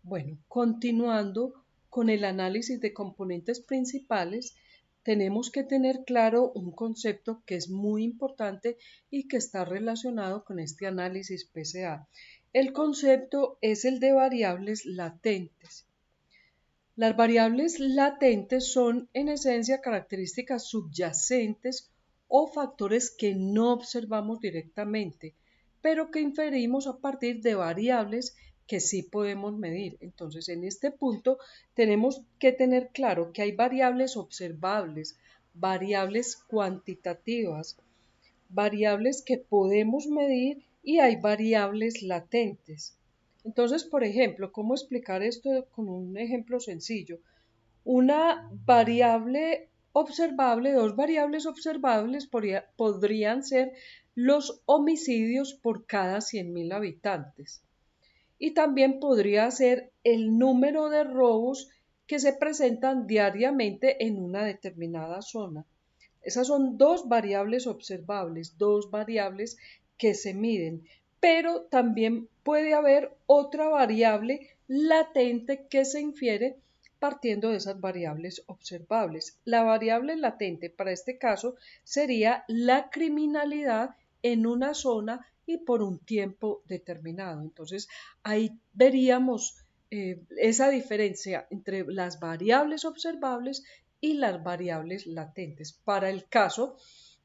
Bueno, continuando con el análisis de componentes principales, tenemos que tener claro un concepto que es muy importante y que está relacionado con este análisis PCA. El concepto es el de variables latentes. Las variables latentes son en esencia características subyacentes o factores que no observamos directamente, pero que inferimos a partir de variables que sí podemos medir. Entonces, en este punto tenemos que tener claro que hay variables observables, variables cuantitativas, variables que podemos medir y hay variables latentes. Entonces, por ejemplo, ¿cómo explicar esto con un ejemplo sencillo? Una variable observable, dos variables observables podrían ser los homicidios por cada 100.000 habitantes. Y también podría ser el número de robos que se presentan diariamente en una determinada zona. Esas son dos variables observables, dos variables que se miden, pero también puede haber otra variable latente que se infiere partiendo de esas variables observables. La variable latente para este caso sería la criminalidad en una zona y por un tiempo determinado. Entonces, ahí veríamos esa diferencia entre las variables observables y las variables latentes. Para el caso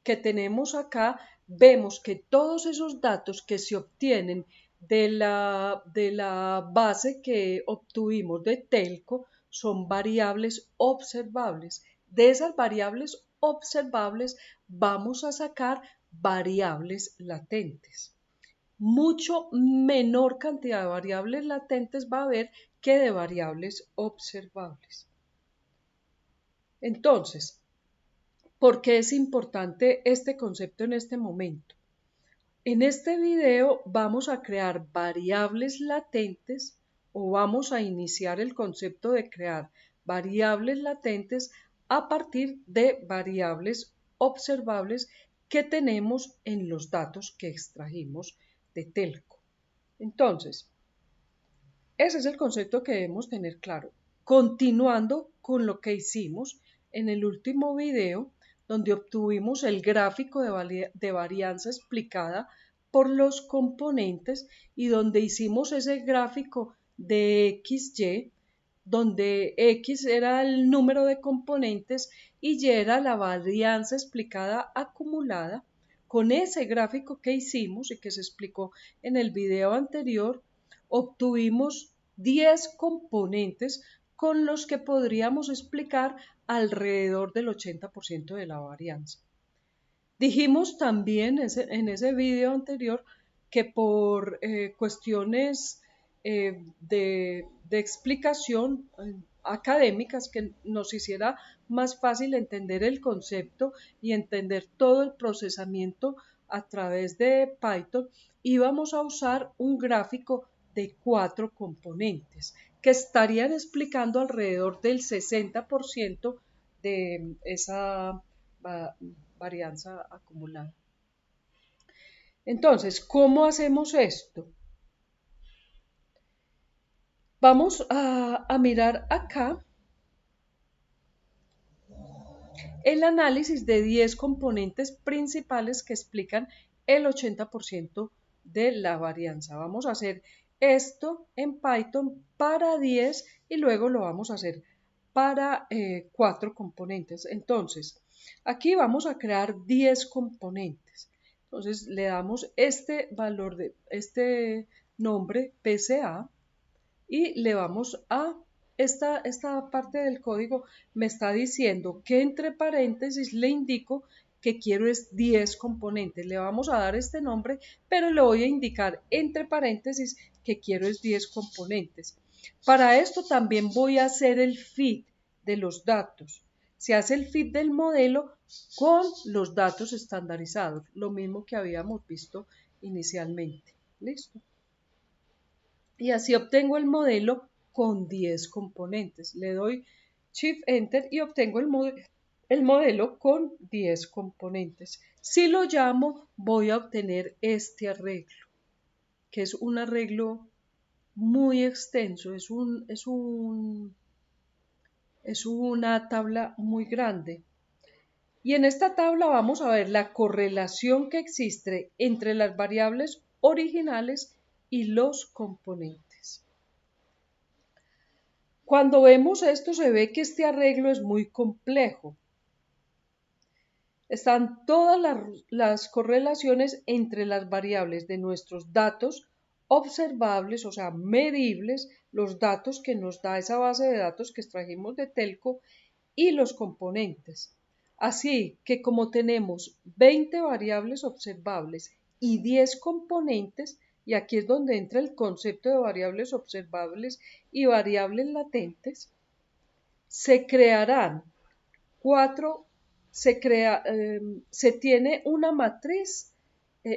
que tenemos acá, vemos que todos esos datos que se obtienen de la base que obtuvimos de Telco son variables observables. De esas variables observables vamos a sacar variables latentes. Mucho menor cantidad de variables latentes va a haber que de variables observables. Entonces, ¿por qué es importante este concepto en este momento? En este video vamos a crear variables latentes o vamos a iniciar el concepto de crear variables latentes a partir de variables observables que tenemos en los datos que extrajimos de Telco. Entonces, ese es el concepto que debemos tener claro. Continuando con lo que hicimos en el último video, donde obtuvimos el gráfico de varianza explicada por los componentes y donde hicimos ese gráfico de XY, donde X era el número de componentes y Y era la varianza explicada acumulada. Con ese gráfico que hicimos y que se explicó en el video anterior, obtuvimos 10 componentes con los que podríamos explicar alrededor del 80% de la varianza. Dijimos también en ese video anterior que por cuestiones de explicación académicas que nos hiciera más fácil entender el concepto y entender todo el procesamiento a través de Python, íbamos a usar un gráfico de 4 componentes que estarían explicando alrededor del 60% de esa varianza acumulada. Entonces, ¿cómo hacemos esto? Vamos a mirar acá el análisis de 10 componentes principales que explican el 80% de la varianza. Vamos a hacer esto en Python para 10 y luego lo vamos a hacer para 4 componentes. Entonces, aquí vamos a crear 10 componentes. Entonces, le damos este valor de este nombre PCA y le vamos a esta parte del código me está diciendo que entre paréntesis le indico que quiero es 10 componentes. Le vamos a dar este nombre, pero le voy a indicar entre paréntesis que quiero es 10 componentes. Para esto también voy a hacer el feed de los datos. Se hace el feed del modelo con los datos estandarizados, lo mismo que habíamos visto inicialmente. ¿Listo? Y así obtengo el modelo con 10 componentes. Le doy Shift Enter y obtengo el modelo con 10 componentes. Si lo llamo, voy a obtener este arreglo, que es un arreglo muy extenso, es una tabla muy grande. Y en esta tabla vamos a ver la correlación que existe entre las variables originales y los componentes. Cuando vemos esto se ve que este arreglo es muy complejo. Están todas las correlaciones entre las variables de nuestros datos observables, o sea, medibles, los datos que nos da esa base de datos que extrajimos de Telco y los componentes. Así que como tenemos 20 variables observables y 10 componentes, y aquí es donde entra el concepto de variables observables y variables latentes, se crearán cuatro, se tiene una matriz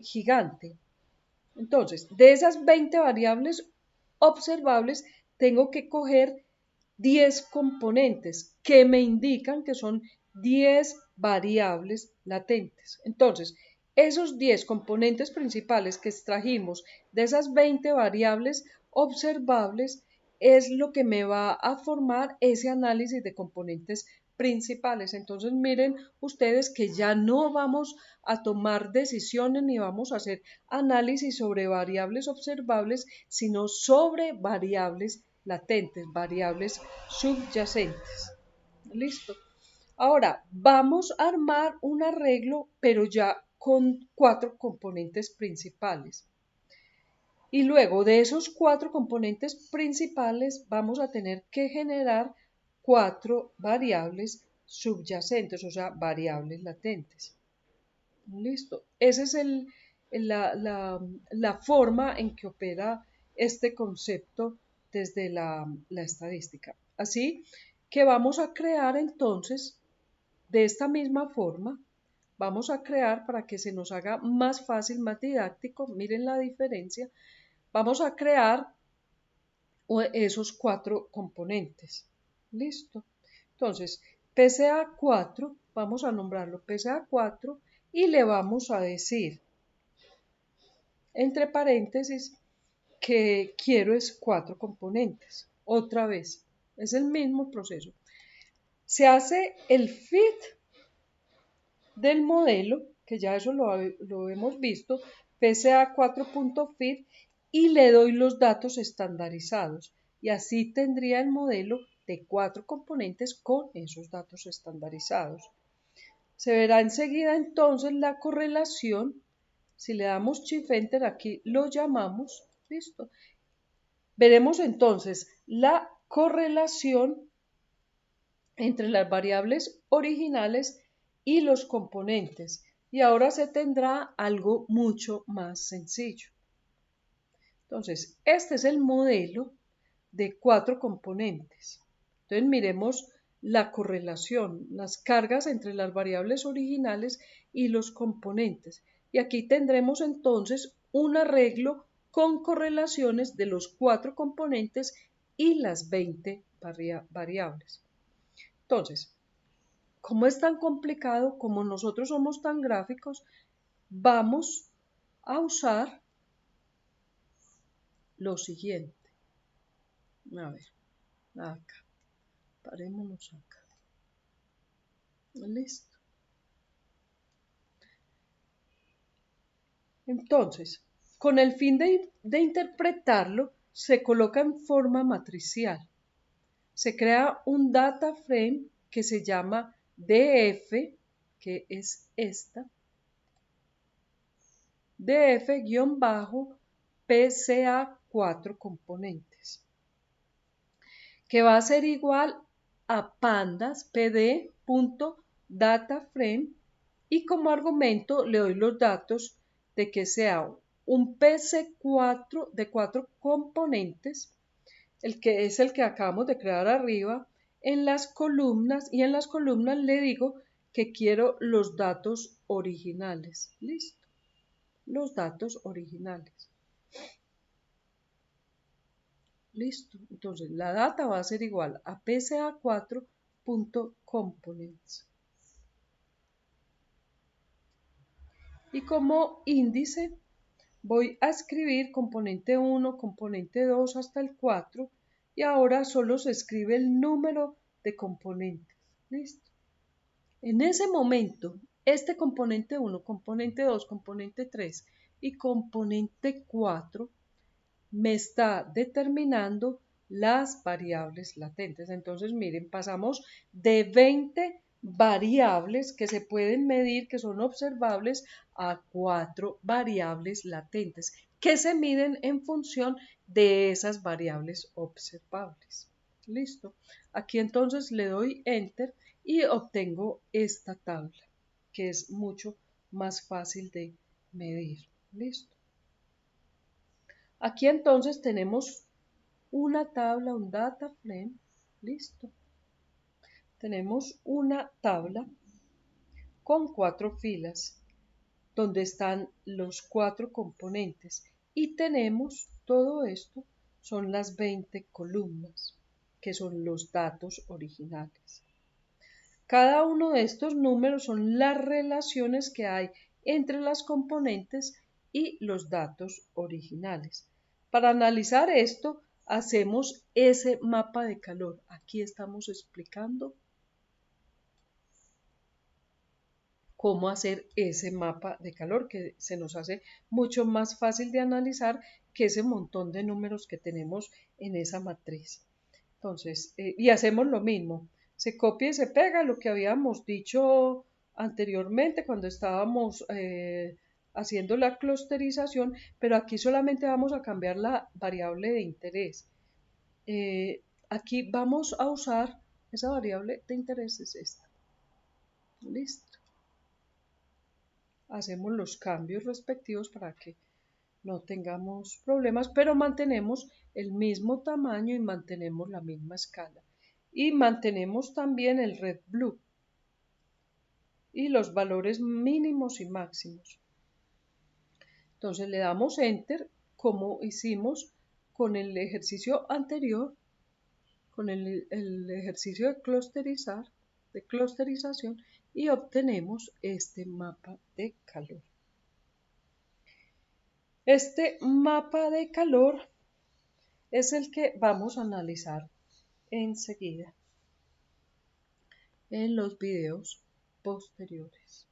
gigante. Entonces, de esas 20 variables observables, tengo que coger 10 componentes que me indican que son 10 variables latentes. Entonces, esos 10 componentes principales que extrajimos de esas 20 variables observables es lo que me va a formar ese análisis de componentes principales. Entonces, miren ustedes que ya no vamos a tomar decisiones ni vamos a hacer análisis sobre variables observables, sino sobre variables latentes, variables subyacentes. ¿Listo? Ahora, vamos a armar un arreglo, pero ya con 4 componentes principales. Y luego de esos 4 componentes principales vamos a tener que generar 4 variables subyacentes, o sea, variables latentes. Listo. Esa es la forma en que opera este concepto desde la estadística. Así que vamos a crear entonces, de esta misma forma, vamos a crear para que se nos haga más fácil, más didáctico, miren la diferencia, vamos a crear esos 4 componentes. Listo. Entonces, PCA4, vamos a nombrarlo PCA4 y le vamos a decir, entre paréntesis, que quiero es 4 componentes. Otra vez, es el mismo proceso. Se hace el fit del modelo, que ya eso lo hemos visto, PCA4.fit, y le doy los datos estandarizados. Y así tendría el modelo de 4 componentes con esos datos estandarizados. Se verá enseguida entonces la correlación. Si le damos Shift Enter aquí lo llamamos, listo. Veremos entonces la correlación entre las variables originales y los componentes. Y ahora se tendrá algo mucho más sencillo. Entonces, este es el modelo de 4 componentes. Entonces, miremos la correlación, las cargas entre las variables originales y los componentes. Y aquí tendremos entonces un arreglo con correlaciones de los 4 componentes y las 20 variables. Entonces, como es tan complicado, como nosotros somos tan gráficos, vamos a usar lo siguiente. A ver, acá, parémonos acá. Listo. Entonces, con el fin de interpretarlo, se coloca en forma matricial. Se crea un data frame que se llama DF, que es esta, DF-PCA4 componentes, que va a ser igual a pandas pd.dataframe, y como argumento le doy los datos de que sea un PC4 de 4 componentes, el que es el que acabamos de crear arriba, en las columnas, y en las columnas le digo que quiero los datos originales. Listo. Los datos originales. Listo. Entonces la data va a ser igual a pca4.components. Y como índice voy a escribir componente 1, componente 2 hasta el 4 y ahora solo se escribe el número de componentes. ¿Listo? En ese momento, este componente 1, componente 2, componente 3 y componente 4 me está determinando las variables latentes. Entonces, miren, pasamos de 20 variables que se pueden medir, que son observables, a 4 variables latentes, que se miden en función de esas variables observables. Listo. Aquí entonces le doy Enter y obtengo esta tabla, que es mucho más fácil de medir. Listo. Aquí entonces tenemos una tabla, un data frame, listo. Tenemos una tabla con 4 filas donde están los 4 componentes y tenemos todo esto, son las 20 columnas, que son los datos originales. Cada uno de estos números son las relaciones que hay entre las componentes y los datos originales. Para analizar esto, hacemos ese mapa de calor. Aquí estamos explicando cómo hacer ese mapa de calor, que se nos hace mucho más fácil de analizar que ese montón de números que tenemos en esa matriz. Entonces, y hacemos lo mismo, se copia y se pega lo que habíamos dicho anteriormente cuando estábamos haciendo la clusterización, pero aquí solamente vamos a cambiar la variable de interés. Aquí vamos a usar esa variable de interés, es esta. Listo. Hacemos los cambios respectivos para que no tengamos problemas, pero mantenemos el mismo tamaño y mantenemos la misma escala. Y mantenemos también el red blue y los valores mínimos y máximos. Entonces le damos Enter como hicimos con el ejercicio anterior, con el ejercicio de clusterización y obtenemos este mapa de calor. Este mapa de calor es el que vamos a analizar enseguida en los videos posteriores.